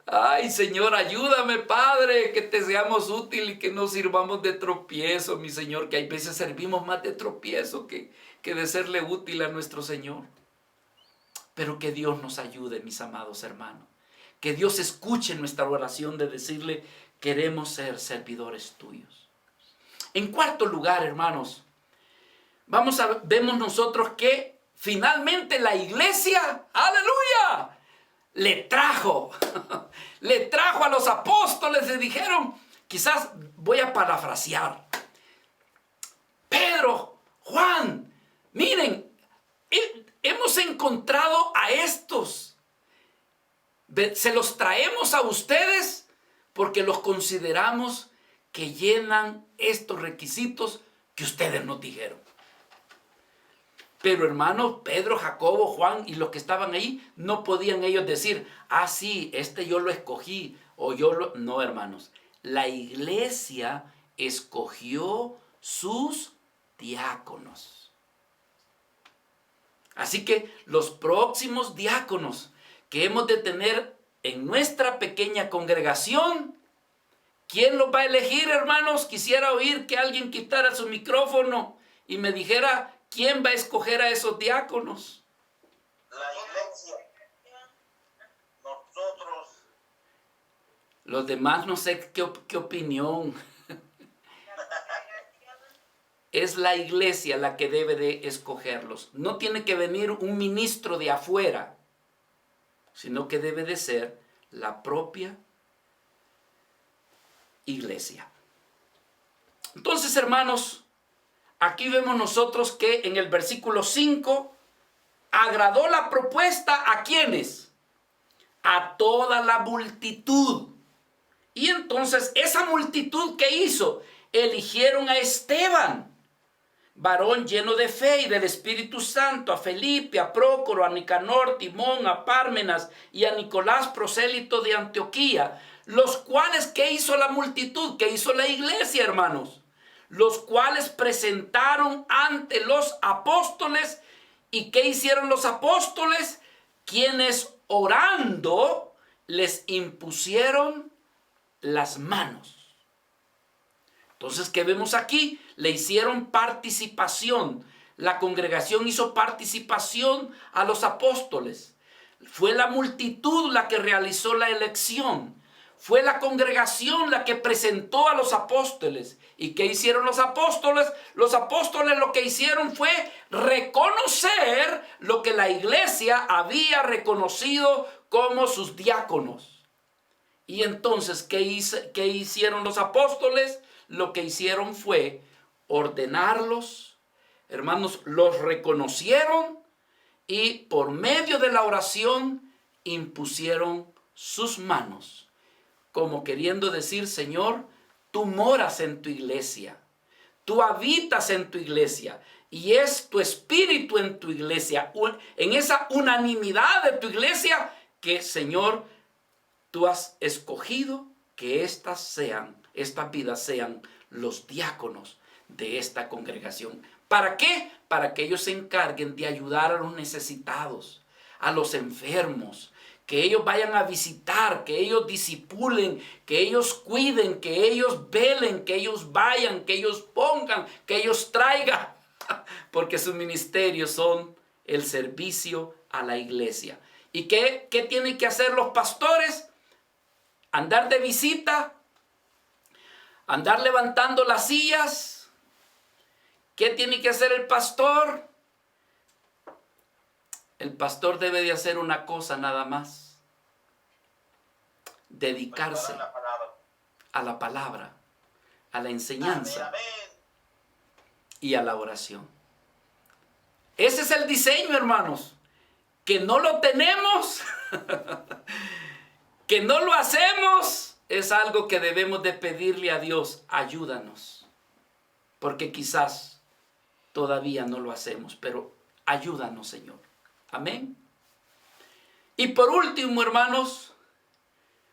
Ay, Señor, ayúdame, Padre, que te seamos útil y que no sirvamos de tropiezo, mi Señor, que hay veces servimos más de tropiezo que de serle útil a nuestro Señor. Pero que Dios nos ayude, mis amados hermanos. Que Dios escuche nuestra oración de decirle, queremos ser servidores tuyos. En cuarto lugar, hermanos, vemos nosotros que finalmente la iglesia, aleluya, le trajo a los apóstoles, le dijeron, quizás voy a parafrasear, Pedro, Juan, miren, hemos encontrado a estos, se los traemos a ustedes porque los consideramos que llenan estos requisitos que ustedes nos dijeron. Pero hermanos, Pedro, Jacobo, Juan y los que estaban ahí, no podían ellos decir, ah, sí, yo lo escogí, No, hermanos, la iglesia escogió sus diáconos. Así que los próximos diáconos que hemos de tener en nuestra pequeña congregación, ¿quién los va a elegir, hermanos? Quisiera oír que alguien quitara su micrófono y me dijera, ¿quién va a escoger a esos diáconos? La iglesia. Nosotros. Los demás no sé qué opinión. Es la iglesia la que debe de escogerlos. No tiene que venir un ministro de afuera, sino que debe de ser la propia iglesia. Entonces, hermanos, aquí vemos nosotros que en el versículo 5 agradó la propuesta ¿a quiénes? A toda la multitud. Y entonces esa multitud, ¿qué hizo? eligieron a Esteban, varón lleno de fe y del Espíritu Santo, a Felipe, a Prócoro, a Nicanor, Timón, a Pármenas y a Nicolás, prosélito de Antioquía, los cuales, ¿qué hizo la multitud? ¿Qué hizo la iglesia, hermanos? Los cuales presentaron ante los apóstoles. ¿Y qué hicieron los apóstoles? Quienes orando les impusieron las manos. Entonces, ¿qué vemos aquí? Le hicieron participación. La congregación hizo participación a los apóstoles. Fue la multitud la que realizó la elección. Fue la congregación la que presentó a los apóstoles. ¿Y qué hicieron los apóstoles? Los apóstoles lo que hicieron fue reconocer lo que la iglesia había reconocido como sus diáconos. Y entonces, ¿qué hicieron los apóstoles? Lo que hicieron fue ordenarlos, hermanos, los reconocieron y por medio de la oración impusieron sus manos, como queriendo decir: Señor, tú moras en tu iglesia, tú habitas en tu iglesia y es tu espíritu en tu iglesia, en esa unanimidad de tu iglesia que, Señor, tú has escogido que estas vidas sean los diáconos de esta congregación. ¿Para qué? Para que ellos se encarguen de ayudar a los necesitados, a los enfermos, que ellos vayan a visitar, que ellos discipulen, que ellos cuiden, que ellos velen, que ellos vayan, que ellos pongan, que ellos traigan, porque sus ministerios son el servicio a la iglesia. ¿Y qué tienen que hacer los pastores? Andar de visita, andar levantando las sillas. ¿Qué tiene que hacer el pastor? El pastor debe de hacer una cosa nada más: dedicarse a la palabra, a la enseñanza y a la oración. Ese es el diseño, hermanos, que no lo tenemos, que no lo hacemos. Es algo que debemos de pedirle a Dios: ayúdanos, porque quizás todavía no lo hacemos, pero ayúdanos, Señor. Amén. Y por último, hermanos,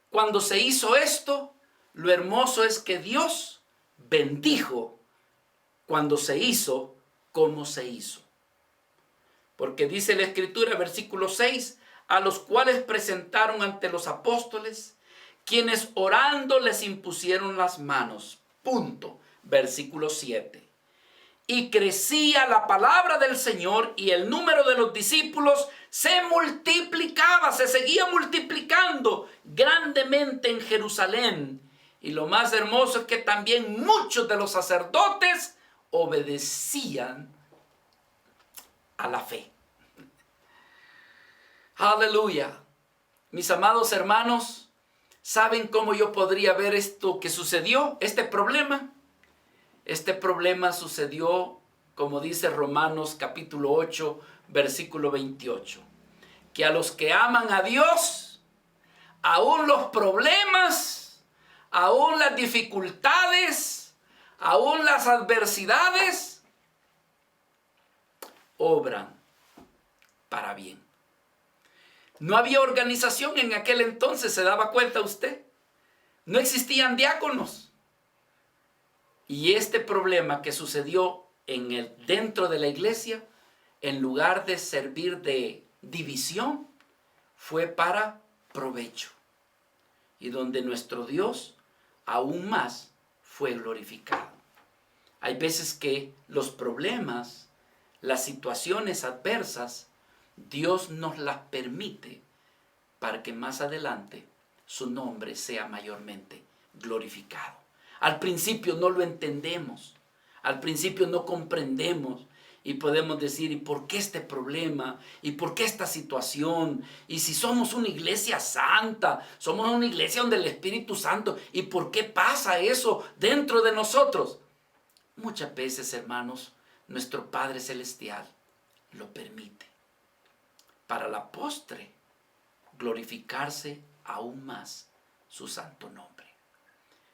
cuando se hizo esto, lo hermoso es que Dios bendijo cuando se hizo como se hizo. Porque dice la Escritura, versículo 6, a los cuales presentaron ante los apóstoles, quienes orando les impusieron las manos. Punto. Versículo 7. Y crecía la palabra del Señor y el número de los discípulos se multiplicaba, se seguía multiplicando grandemente en Jerusalén. Y lo más hermoso es que también muchos de los sacerdotes obedecían a la fe. Aleluya. Mis amados hermanos, ¿saben cómo yo podría ver esto que sucedió? Este problema sucedió, como dice Romanos capítulo 8, versículo 28. Que a los que aman a Dios, aún los problemas, aún las dificultades, aún las adversidades, obran para bien. No había organización en aquel entonces, ¿se daba cuenta usted? No existían diáconos. Y este problema que sucedió dentro de la iglesia, en lugar de servir de división, fue para provecho. Y donde nuestro Dios aún más fue glorificado. Hay veces que los problemas, las situaciones adversas, Dios nos las permite para que más adelante su nombre sea mayormente glorificado. Al principio no lo entendemos, al principio no comprendemos y podemos decir: ¿y por qué este problema? ¿Y por qué esta situación? Y si somos una iglesia santa, somos una iglesia donde el Espíritu Santo, ¿y por qué pasa eso dentro de nosotros? Muchas veces, hermanos, nuestro Padre Celestial lo permite para la postre glorificarse aún más su santo nombre.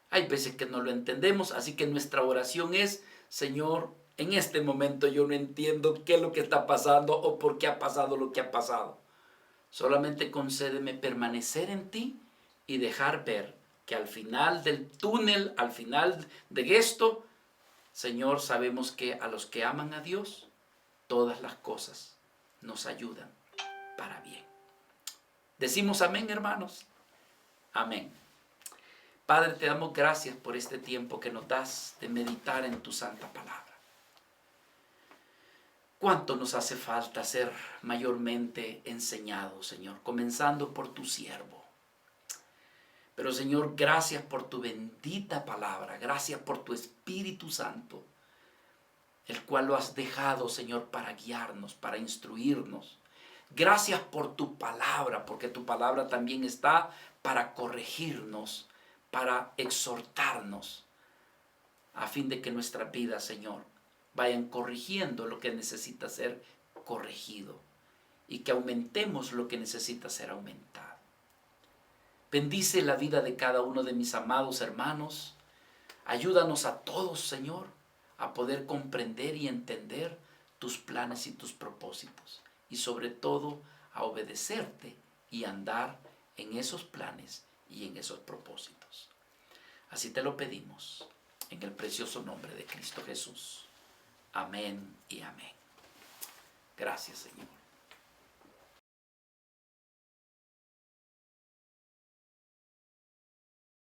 Hay veces que no lo entendemos, así que nuestra oración es: Señor, en este momento yo no entiendo qué es lo que está pasando o por qué ha pasado lo que ha pasado. Solamente concédeme permanecer en ti y dejar ver que al final del túnel, al final de esto, Señor, sabemos que a los que aman a Dios, todas las cosas nos ayudan para bien. Decimos amén, hermanos. Amén. Padre, te damos gracias por este tiempo que nos das de meditar en tu santa palabra. ¿Cuánto nos hace falta ser mayormente enseñados, Señor? Comenzando por tu siervo. Pero, Señor, gracias por tu bendita palabra. Gracias por tu Espíritu Santo, el cual lo has dejado, Señor, para guiarnos, para instruirnos. Gracias por tu palabra, porque tu palabra también está para corregirnos, para exhortarnos, a fin de que nuestras vidas, Señor, vayan corrigiendo lo que necesita ser corregido y que aumentemos lo que necesita ser aumentado. Bendice la vida de cada uno de mis amados hermanos. Ayúdanos a todos, Señor, a poder comprender y entender tus planes y tus propósitos. Y sobre todo, a obedecerte y andar en esos planes y en esos propósitos. Así te lo pedimos, en el precioso nombre de Cristo Jesús. Amén y amén. Gracias, Señor.